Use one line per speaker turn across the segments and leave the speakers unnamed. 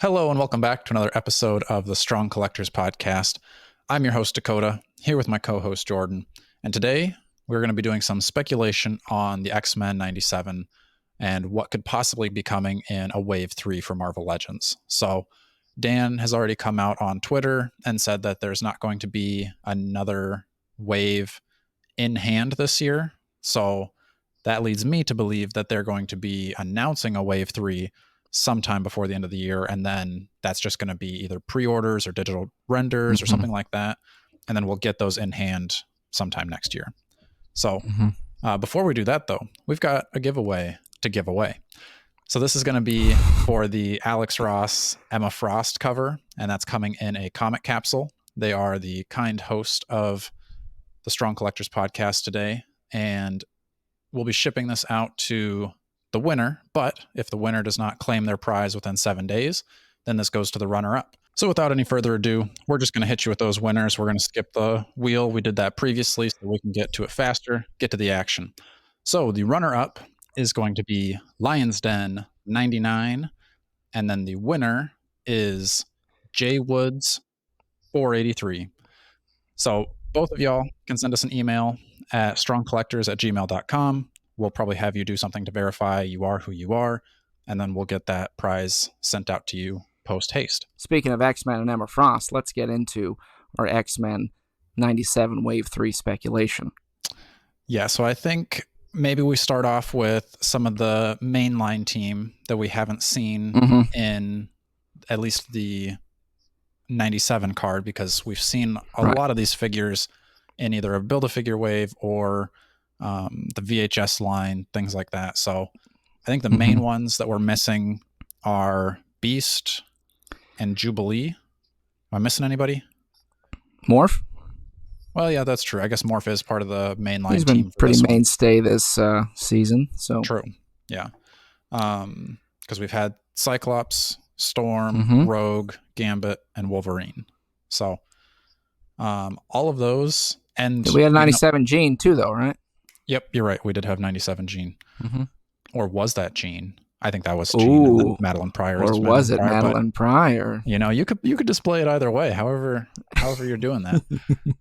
Hello and welcome back to another episode of the Strong Collectors Podcast. I'm your host, Dakota, here with my co-host, Jordan. And today we're going to be doing some speculation on the X-Men 97 and what could possibly be coming in a Wave 3 for Marvel Legends. So Dan has already come out on Twitter and said that there's not going to be another wave in hand this year. So that leads me to believe that they're going to be announcing a Wave 3 sometime before the end of the year, and then that's just going to be either pre-orders or digital renders or something like that, and then we'll get those in hand sometime next year. So before we do that, though, we've got a giveaway to give away. So this is going to be for the Alex Ross Emma Frost cover, and that's coming in a comic capsule. They are the kind host of the Strong Collectors Podcast today, and we'll be shipping this out to the winner, but if the winner does not claim their prize within 7 days, then this goes to the runner-up. So without any further ado, we're just going to hit you with those winners. We're going to skip the wheel. We did that previously so we can get to it faster, get to the action. So the runner-up is going to be Lion's Den 99, and then the winner is J Woods 483. So both of y'all can send us an email at strongcollectors@gmail.com. We'll probably have you do something to verify you are who you are, and then we'll get that prize sent out to you post-haste.
Speaking of X-Men and Emma Frost, let's get into our X-Men 97 Wave 3 speculation.
Yeah, so I think maybe we start off with some of the mainline team that we haven't seen in at least the 97 card, because we've seen a lot of these figures in either a Build-A-Figure wave or the VHS line, things like that. So I think the main ones that we're missing are Beast and Jubilee. Am I missing anybody?
Morph?
Well, yeah, that's true. I guess Morph is part of the mainline team.
He's been pretty mainstay this season. So
true. Yeah. Because we've had Cyclops, Storm, Rogue, Gambit, and Wolverine. So all of those. And
we had 97 Jean too, though, right?
Yep, you're right. We did have 97 Jean. Or was that Jean? I think that was Jean. And then Madeline Pryor.
Or was it Madeline Pryor?
You know, you could display it either way. However you're doing that.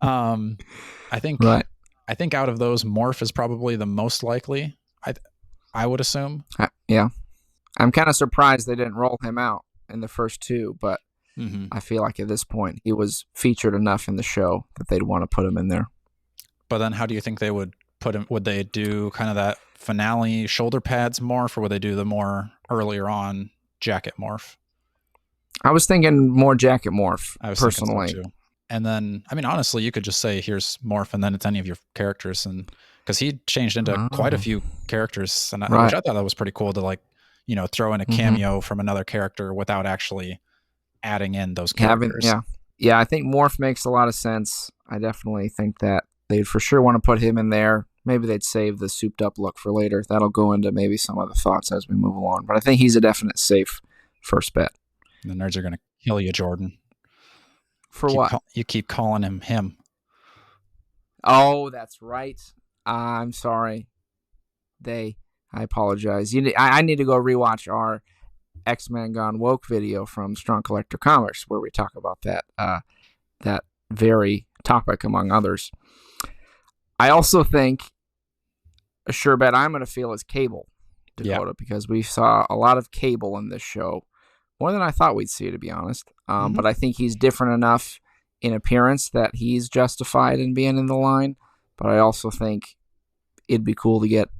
I think out of those, Morph is probably the most likely. I would assume.
Yeah, I'm kind of surprised they didn't roll him out in the first two, but I feel like at this point he was featured enough in the show that they'd want to put him in there.
But then, how do you think they would put him? Would they do kind of that finale shoulder pads morph, or would they do the more earlier on jacket morph?
I was thinking more jacket morph, personally.
So too. And then, I mean, honestly, you could just say, here's morph, and then it's any of your characters. And because he changed into quite a few characters, and which I thought that was pretty cool to, throw in a cameo from another character without actually adding in those characters.
Yeah, I think morph makes a lot of sense. I definitely think that they'd for sure want to put him in there. Maybe they'd save the souped up look for later. That'll go into maybe some other thoughts as we move along. But I think he's a definite safe first bet.
The nerds are going to kill you, Jordan.
For what?
You keep calling him.
Oh, that's right. I'm sorry. I apologize. I need to go rewatch our X-Men Gone Woke video from Strong Collector Commerce, where we talk about that very topic, among others. I also think a sure bet I'm going to feel is Cable, Dakota, because we saw a lot of Cable in this show, more than I thought we'd see, to be honest. But I think he's different enough in appearance that he's justified in being in the line. But I also think it'd be cool to get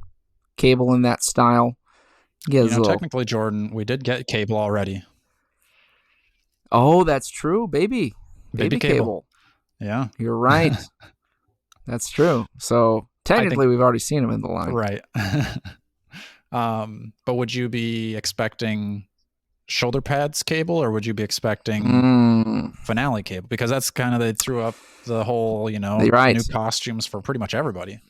Cable in that style.
Technically, Jordan, we did get Cable already.
Oh, that's true, baby Cable.
Yeah,
you're right. That's true. So technically, we've already seen him in the line,
right? But would you be expecting shoulder pads Cable, or would you be expecting finale Cable? Because that's kind of, they threw up the whole, new costumes for pretty much everybody.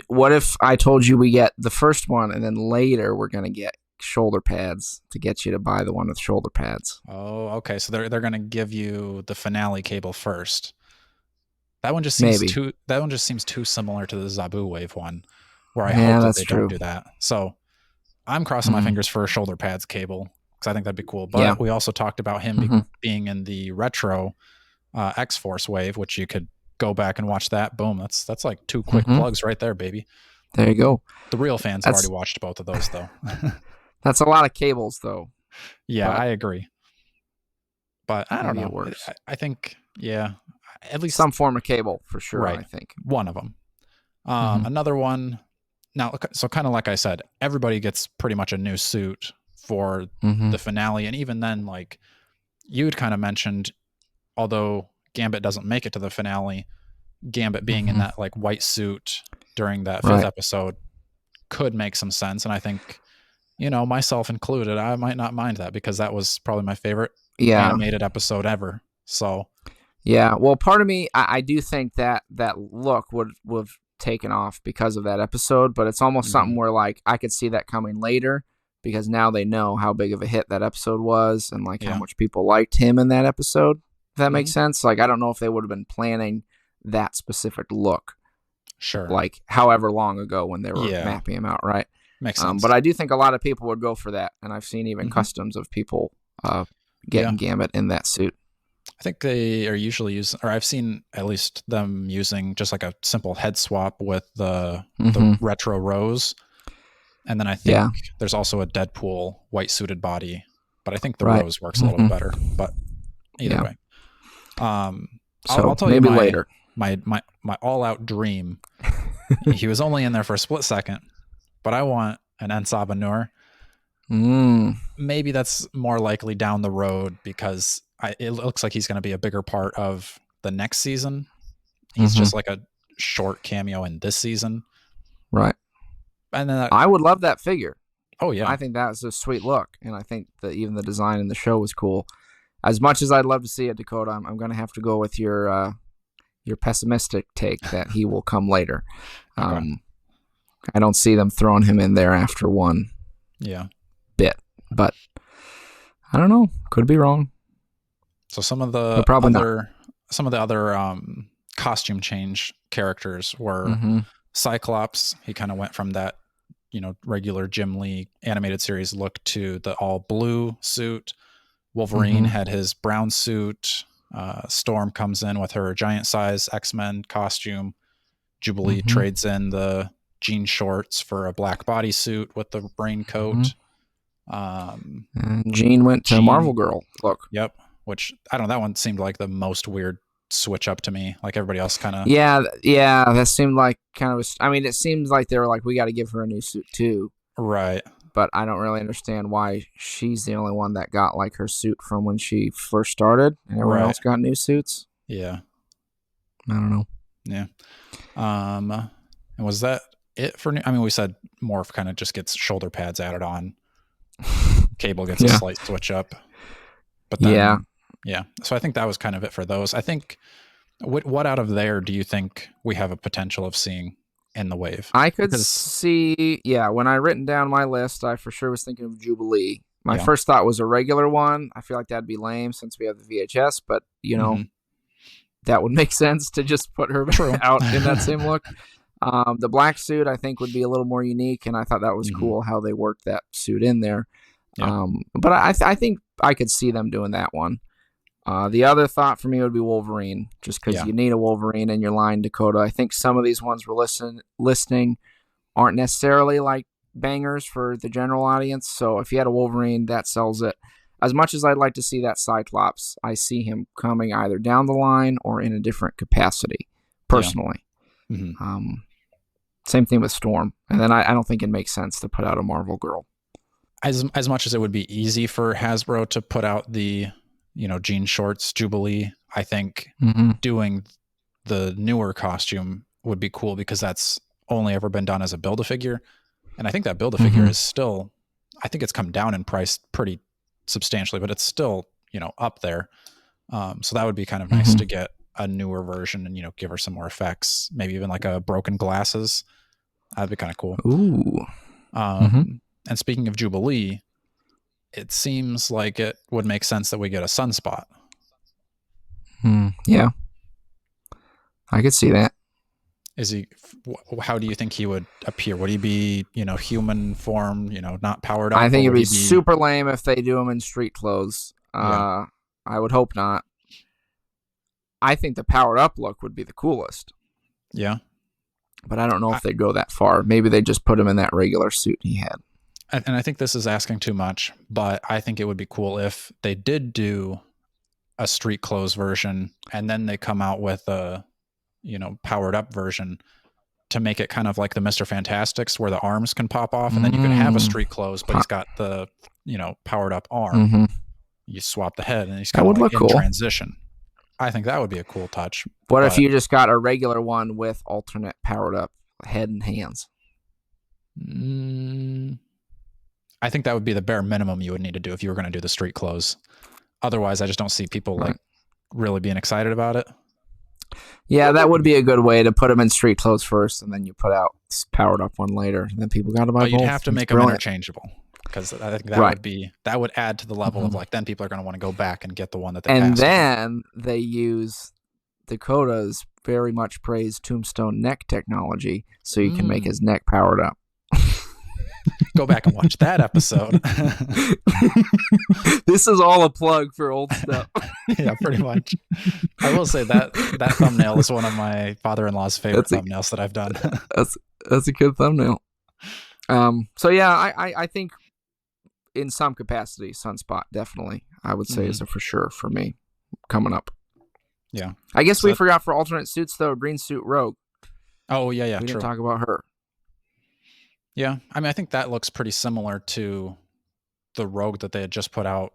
What if I told you we get the first one, and then later we're going to get shoulder pads to get you to buy the one with shoulder pads?
Oh, okay. So they're going to give you the finale Cable first. That one just seems too similar to the Zabu Wave one, where I hope that they don't do that. So I'm crossing my fingers for a shoulder pads Cable. because I think that'd be cool. But we also talked about him being in the retro X-Force wave, which you could go back and watch that. Boom, that's like 2 quick plugs right there, baby.
There you go.
The real fans have already watched both of those, though.
That's a lot of cables, though.
Yeah, I agree. But I don't know.
It works.
I think, at least
some form of cable for sure.
Right.
I think
one of them. Another one. Now, so kind of like I said, everybody gets pretty much a new suit for the finale, and even then, like you'd kind of mentioned, although Gambit doesn't make it to the finale, Gambit being in that like white suit during that 5th episode could make some sense, and I think, myself included, I might not mind that because that was probably my favorite animated episode ever. So
yeah, well, part of me, I do think that look would have taken off because of that episode, but it's almost something where like I could see that coming later because now they know how big of a hit that episode was and like how much people liked him in that episode. If that makes sense. Like I don't know if they would have been planning that specific look.
Sure.
Like however long ago when they were mapping him out, right?
Makes sense.
But I do think a lot of people would go for that, and I've seen even customs of people getting Gambit in that suit.
I think they are usually using, or I've seen at least them using just like a simple head swap with the retro Rose. And then I think there's also a Deadpool white suited body, but I think the Rose works a little bit better. But either way, I'll tell
maybe
you
later.
My all out dream. He was only in there for a split second, but I want an Ensaba Nur. Maybe that's more likely down the road because it looks like he's going to be a bigger part of the next season. He's just like a short cameo in this season.
Right.
And then
I would love that figure.
Oh, yeah.
I think that was a sweet look. And I think that even the design in the show was cool. As much as I'd love to see it, Dakota, I'm going to have to go with your pessimistic take that he will come later. Okay. I don't see them throwing him in there after one bit. But I don't know. Could be wrong.
So some of the other costume change characters were Cyclops. He kind of went from that, regular Jim Lee animated series look to the all blue suit. Wolverine had his brown suit. Storm comes in with her giant size X-Men costume. Jubilee trades in the jean shorts for a black bodysuit with the raincoat.
And Jean went to Marvel Girl look.
Yep. Which I don't know, that one seemed like the most weird switch up to me. Like everybody else kind of.
Yeah, that seemed like kind of. It seems like they were like, we got to give her a new suit too.
Right.
But I don't really understand why she's the only one that got like her suit from when she first started, and everyone else got new suits.
Yeah.
I don't know.
Yeah. And was that it for? We said Morph kind of just gets shoulder pads added on. Cable gets a slight switch up. But then, so I think that was kind of it for those. I think, what out of there do you think we have a potential of seeing in the wave?
I could see, when I written down my list, I for sure was thinking of Jubilee. My first thought was a regular one. I feel like that'd be lame since we have the VHS, but, that would make sense to just put her out in that same look. The black suit, I think, would be a little more unique, and I thought that was cool how they worked that suit in there. Yeah. But I think I could see them doing that one. The other thought for me would be Wolverine, just because you need a Wolverine in your line, Dakota. I think some of these ones we're listing aren't necessarily like bangers for the general audience. So if you had a Wolverine, that sells it. As much as I'd like to see that Cyclops, I see him coming either down the line or in a different capacity, personally. Yeah. Same thing with Storm. And then I don't think it makes sense to put out a Marvel Girl.
As much as it would be easy for Hasbro to put out the, jean shorts Jubilee, I think doing the newer costume would be cool because that's only ever been done as a Build-A-Figure. And I think that Build-A-Figure is still, I think it's come down in price pretty substantially, but it's still, up there. So that would be kind of nice to get a newer version and, give her some more effects, maybe even like a broken glasses. That'd be kind of cool.
Ooh.
And speaking of Jubilee, it seems like it would make sense that we get a Sunspot.
Yeah. I could see that.
Is he? How do you think he would appear? Would he be, human form? Not powered up.
I think
or
it'd
would
be
he
super lame if they do him in street clothes.
Yeah.
I would hope not. I think the powered up look would be the coolest.
Yeah.
But I don't know if they'd go that far. Maybe they just put him in that regular suit he had.
And I think this is asking too much, but I think it would be cool if they did do a street clothes version and then they come out with a, powered up version to make it kind of like the Mr. Fantastics where the arms can pop off and then you can have a street clothes, but he's got the, powered up arm.
Mm-hmm.
You swap the head and he's kind of like in
cool.
transition. I think that would be a cool touch.
What if you just got a regular one with alternate powered up head and hands?
I think that would be the bare minimum you would need to do if you were going to do the street clothes. Otherwise, I just don't see people like really being excited about it.
Yeah, that would be a good way to put them in street clothes first, and then you put out powered up one later, and then people got to buy both.
But you'd have to make them interchangeable, because I think that would add to the level of like, then people are going to want to go back and get the one that they
and
passed.
Then they use Dakota's very much praised tombstone neck technology, so you can make his neck powered up.
Go back and watch that episode.
This is all a plug for old stuff.
Yeah, pretty much. I will say that thumbnail is one of my father-in-law's favorite thumbnails that I've done.
That's a good thumbnail. So yeah, I think in some capacity, Sunspot definitely, I would say, is a for sure for me coming up.
Yeah.
I guess we forgot for alternate suits though, Green Suit Rogue.
Oh yeah,
we didn't talk about her.
Yeah, I mean, I think that looks pretty similar to the Rogue that they had just put out.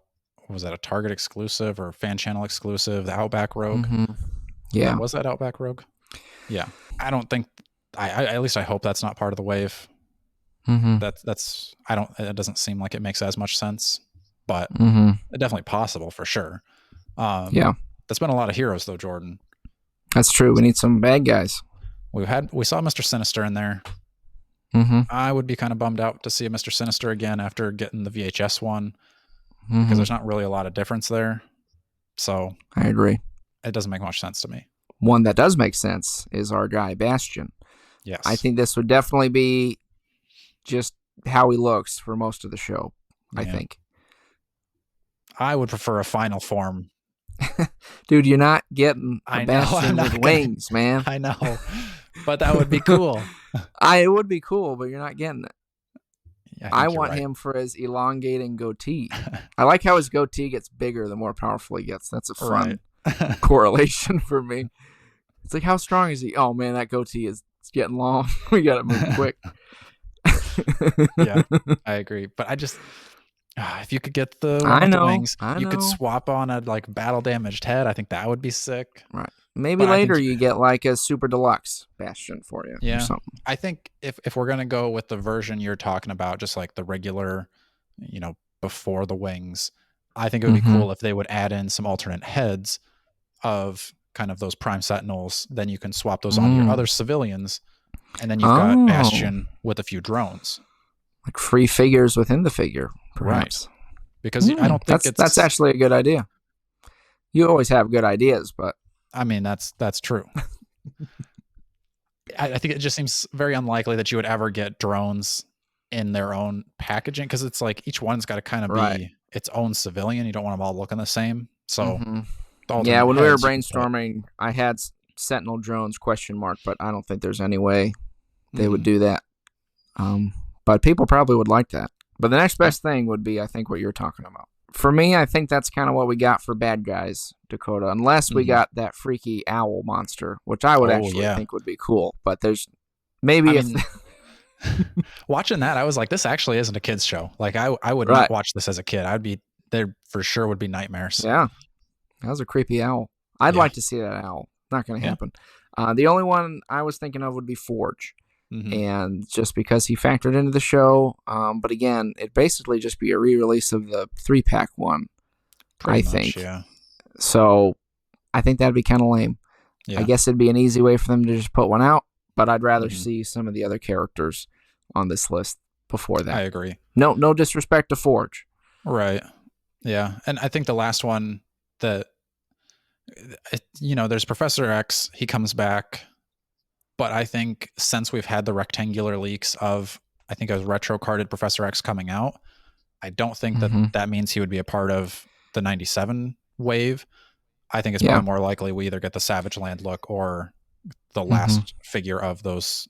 Was that a Target exclusive or fan channel exclusive? The Outback Rogue.
Mm-hmm. Yeah,
was that Outback Rogue? Yeah, I don't think. I at least I hope that's not part of the wave.
Mm-hmm.
That's I don't. It doesn't seem like it makes as much sense, but it's definitely possible for sure.
Yeah,
that's been a lot of heroes though, Jordan.
That's true. We need some bad guys.
We saw Mr. Sinister in there.
Mm-hmm.
I would be kind of bummed out to see a Mr. Sinister again after getting the VHS one, because there's not really a lot of difference there. So
I agree.
It doesn't make much sense to me.
One that does make sense is our guy Bastion.
Yes.
I think this would definitely be just how he looks for most of the show. I think.
I would prefer a final form.
Dude, you're not getting a Bastion with wings, man.
I know. But that would be cool.
It would be cool, but you're not getting it.
Yeah,
I want him for his elongating goatee. I like how his goatee gets bigger the more powerful he gets. That's a fun correlation for me. It's like, how strong is he? Oh, man, that goatee is getting long. We got to move quick.
Yeah, I agree. But I just... if you could get the wings, you could swap on a like battle damaged head. I think that would be sick.
Right. Maybe later you get like a super deluxe Bastion for you.
Yeah.
Or something.
I think if we're gonna go with the version you're talking about, just like the regular, before the wings, I think it would be cool if they would add in some alternate heads of kind of those Prime Sentinels. Then you can swap those onto your other civilians, and then you've got Bastion with a few drones.
Like free figures within the figure, perhaps.
Right. Because I don't think
that's actually a good idea. You always have good ideas, but
I mean that's true. I think it just seems very unlikely that you would ever get drones in their own packaging, because it's like each one's got to kind of be its own civilian. You don't want them all looking the same. So
when we were brainstorming, I had Sentinel drones ? But I don't think there's any way they would do that. But people probably would like that. But the next best thing would be, I think, what you're talking about. For me, I think that's kind of what we got for bad guys, Dakota. Unless we got that freaky owl monster, which I would think would be cool. But there's maybe
watching that, I was like, this actually isn't a kid's show. Like I would not watch this as a kid. I'd be there for sure. Would be nightmares.
Yeah, that was a creepy owl. I'd like to see that owl. Not going to happen. The only one I was thinking of would be Forge. And just because he factored into the show, but again, it'd basically just be a re-release of the 3-pack one, I think. Yeah. So I think that'd be kind of lame. Yeah. I guess it'd be an easy way for them to just put one out, but I'd rather see some of the other characters on this list before that.
I agree.
No disrespect to Forge.
Right. Yeah, and I think the last one that there's Professor X. He comes back. But I think since we've had the rectangular leaks of, I think it was retro carded Professor X coming out, I don't think that means he would be a part of the 97 wave. I think it's probably more likely we either get the Savage Land look or the last figure of those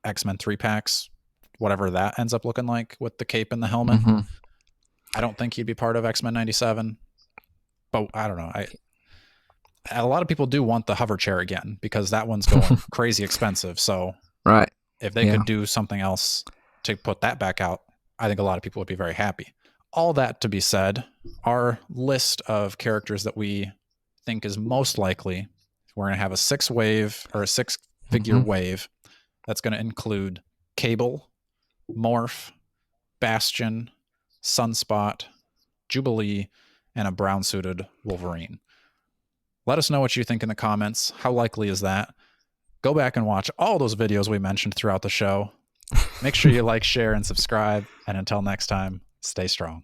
X-Men 3-packs, whatever that ends up looking like with the cape and the helmet. I don't think he'd be part of X-Men 97, but I don't know. A lot of people do want the hover chair again because that one's going crazy expensive. So if they could do something else to put that back out, I think a lot of people would be very happy. All that to be said, our list of characters that we think is most likely, we're going to have a 6-figure wave that's going to include Cable, Morph, Bastion, Sunspot, Jubilee, and a brown-suited Wolverine. Let us know what you think in the comments. How likely is that? Go back and watch all those videos we mentioned throughout the show. Make sure you like, share, and subscribe. And until next time, stay strong.